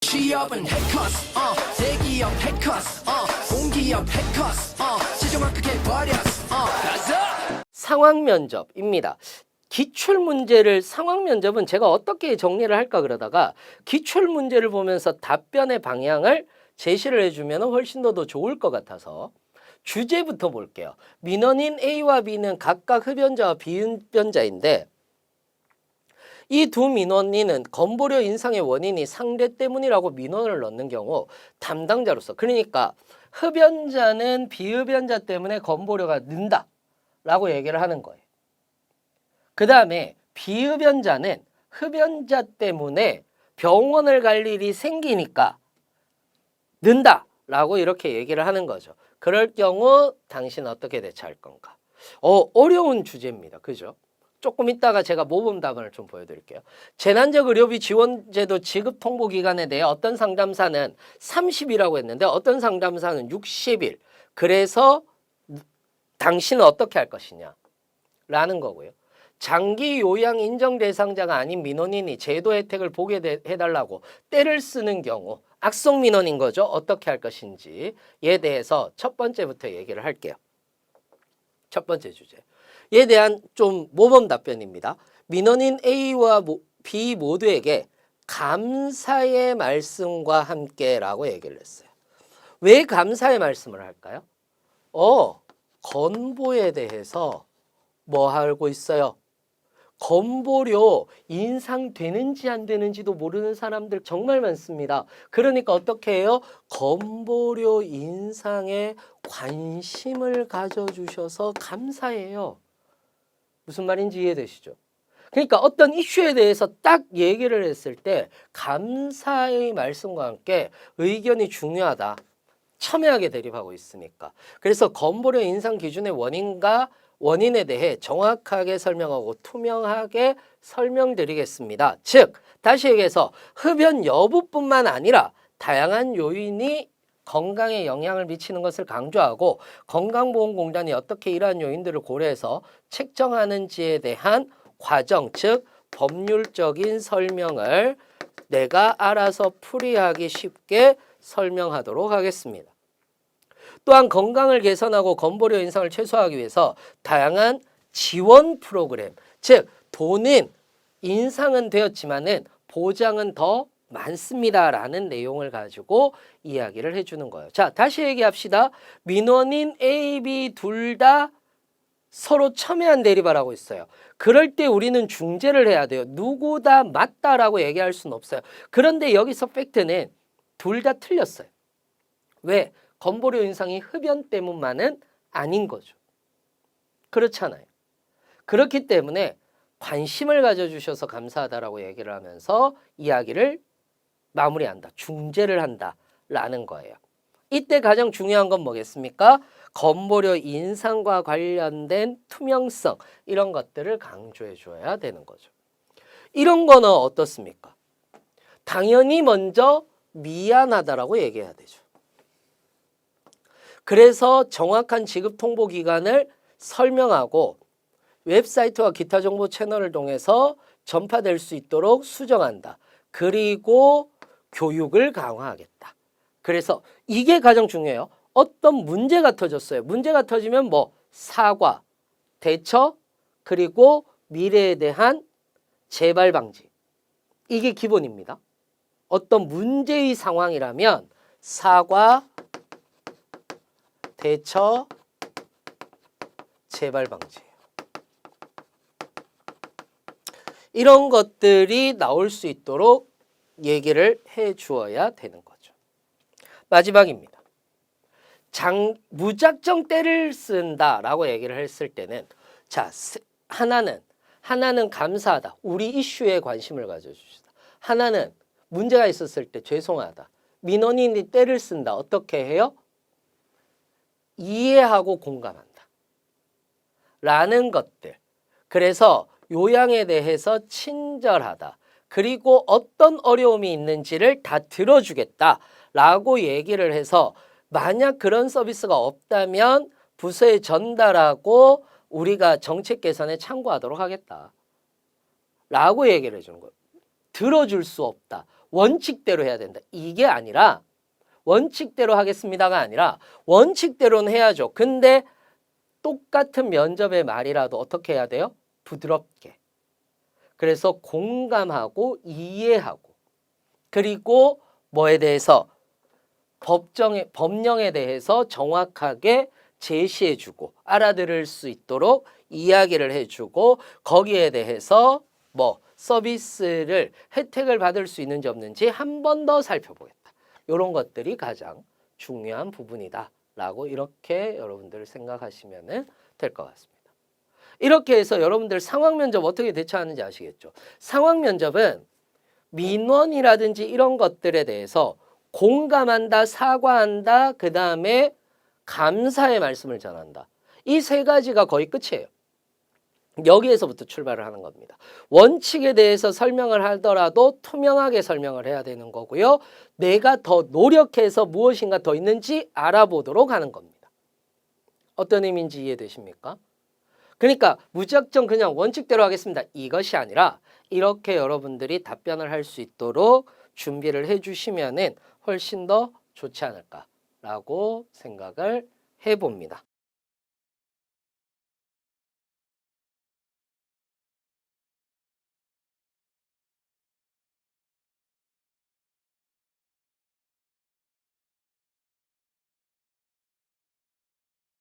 취업은 해커스 대기업 해커스 공기업 해커스 최종합격해 버렸어 가자. 상황 면접입니다. 기출 문제를 상황 면접은 제가 어떻게 정리를 할까 그러다가 기출 문제를 보면서 답변의 방향을 제시를 해주면 훨씬 더 좋을 것 같아서 주제부터 볼게요. 민원인 A와 B는 각각 흡연자와 비흡연자인데 이 두 민원인은 건보료 인상의 원인이 상대 때문이라고 민원을 넣는 경우 담당자로서, 그러니까 흡연자는 비흡연자 때문에 건보료가 는다 라고 얘기를 하는 거예요. 그 다음에 비흡연자는 흡연자 때문에 병원을 갈 일이 생기니까 는다 라고 이렇게 얘기를 하는 거죠. 그럴 경우 당신은 어떻게 대처할 건가? 어려운 주제입니다. 그죠? 조금 이따가 제가 모범 답안을 좀 보여드릴게요. 재난적 의료비 지원제도 지급 통보 기간에 대해 어떤 상담사는 30일이라고 했는데 어떤 상담사는 60일. 그래서 당신은 어떻게 할 것이냐 라는 거고요. 장기 요양 인정 대상자가 아닌 민원인이 제도 혜택을 보게 해달라고 때를 쓰는 경우 악성 민원인 거죠. 어떻게 할 것인지에 대해서 첫 번째부터 얘기를 할게요. 첫 번째 주제. 에 대한 좀 모범 답변입니다. 민원인 A와 B 모두에게 감사의 말씀과 함께라고 얘기를 했어요. 왜 감사의 말씀을 할까요? 건보에 대해서 뭐 하고 있어요? 건보료 인상되는지 안 되는지도 모르는 사람들 정말 많습니다. 그러니까 어떻게 해요? 건보료 인상에 관심을 가져주셔서 감사해요. 무슨 말인지 이해되시죠? 그러니까 어떤 이슈에 대해서 딱 얘기를 했을 때 감사의 말씀과 함께 의견이 중요하다. 첨예하게 대립하고 있으니까. 그래서 건보료 인상 기준의 원인에 대해 정확하게 설명하고 투명하게 설명드리겠습니다. 즉, 다시 얘기해서 흡연 여부뿐만 아니라 다양한 요인이 건강에 영향을 미치는 것을 강조하고 건강보험공단이 어떻게 이러한 요인들을 고려해서 책정하는지에 대한 과정, 즉 법률적인 설명을 내가 알아서 풀이하기 쉽게 설명하도록 하겠습니다. 또한 건강을 개선하고 건보료 인상을 최소화하기 위해서 다양한 지원 프로그램, 즉 돈은 인상은 되었지만은 보장은 더 많습니다라는 내용을 가지고 이야기를 해주는 거예요. 자, 다시 얘기합시다. 민원인 A, B 둘 다 서로 첨예한 대립을 하고 있어요. 그럴 때 우리는 중재를 해야 돼요. 누구 다 맞다라고 얘기할 수는 없어요. 그런데 여기서 팩트는 둘 다 틀렸어요. 왜? 건보료 인상이 흡연 때문만은 아닌 거죠. 그렇잖아요. 그렇기 때문에 관심을 가져주셔서 감사하다라고 얘기를 하면서 이야기를 마무리한다. 중재를 한다라는 거예요. 이때 가장 중요한 건 뭐겠습니까? 건보료 인상과 관련된 투명성, 이런 것들을 강조해 줘야 되는 거죠. 이런 거는 어떻습니까? 당연히 먼저 미안하다라고 얘기해야 되죠. 그래서 정확한 지급 통보 기간을 설명하고 웹사이트와 기타 정보 채널을 통해서 전파될 수 있도록 수정한다. 그리고 교육을 강화하겠다. 그래서 이게 가장 중요해요. 어떤 문제가 터졌어요. 문제가 터지면 뭐 사과, 대처, 그리고 미래에 대한 재발 방지. 이게 기본입니다. 어떤 문제의 상황이라면 사과, 대처, 재발 방지예요. 이런 것들이 나올 수 있도록 얘기를 해 주어야 되는 거죠. 마지막입니다. 무작정 때를 쓴다라고 얘기를 했을 때는 자, 하나는 감사하다. 우리 이슈에 관심을 가져주시다. 하나는 문제가 있었을 때 죄송하다. 민원인이 때를 쓴다. 어떻게 해요? 이해하고 공감한다. 라는 것들. 그래서 요양에 대해서 친절하다. 그리고 어떤 어려움이 있는지를 다 들어주겠다라고 얘기를 해서 만약 그런 서비스가 없다면 부서에 전달하고 우리가 정책 개선에 참고하도록 하겠다. 라고 얘기를 해주는 거예요. 들어줄 수 없다. 원칙대로 해야 된다. 이게 아니라 원칙대로 하겠습니다가 아니라 원칙대로는 해야죠. 근데 똑같은 면접의 말이라도 어떻게 해야 돼요? 부드럽게. 그래서 공감하고 이해하고 그리고 뭐에 대해서 법령에 대해서 정확하게 제시해주고 알아들을 수 있도록 이야기를 해주고 거기에 대해서 뭐 서비스를 혜택을 받을 수 있는지 없는지 한 번 더 살펴보겠다. 이런 것들이 가장 중요한 부분이다 라고 이렇게 여러분들 생각하시면 될 것 같습니다. 이렇게 해서 여러분들 상황 면접 어떻게 대처하는지 아시겠죠? 상황 면접은 민원이라든지 이런 것들에 대해서 공감한다, 사과한다, 그 다음에 감사의 말씀을 전한다. 이 세 가지가 거의 끝이에요. 여기에서부터 출발을 하는 겁니다. 원칙에 대해서 설명을 하더라도 투명하게 설명을 해야 되는 거고요. 내가 더 노력해서 무엇인가 더 있는지 알아보도록 하는 겁니다. 어떤 의미인지 이해되십니까? 그러니까 무작정 그냥 원칙대로 하겠습니다. 이것이 아니라 이렇게 여러분들이 답변을 할 수 있도록 준비를 해주시면은 훨씬 더 좋지 않을까라고 생각을 해봅니다.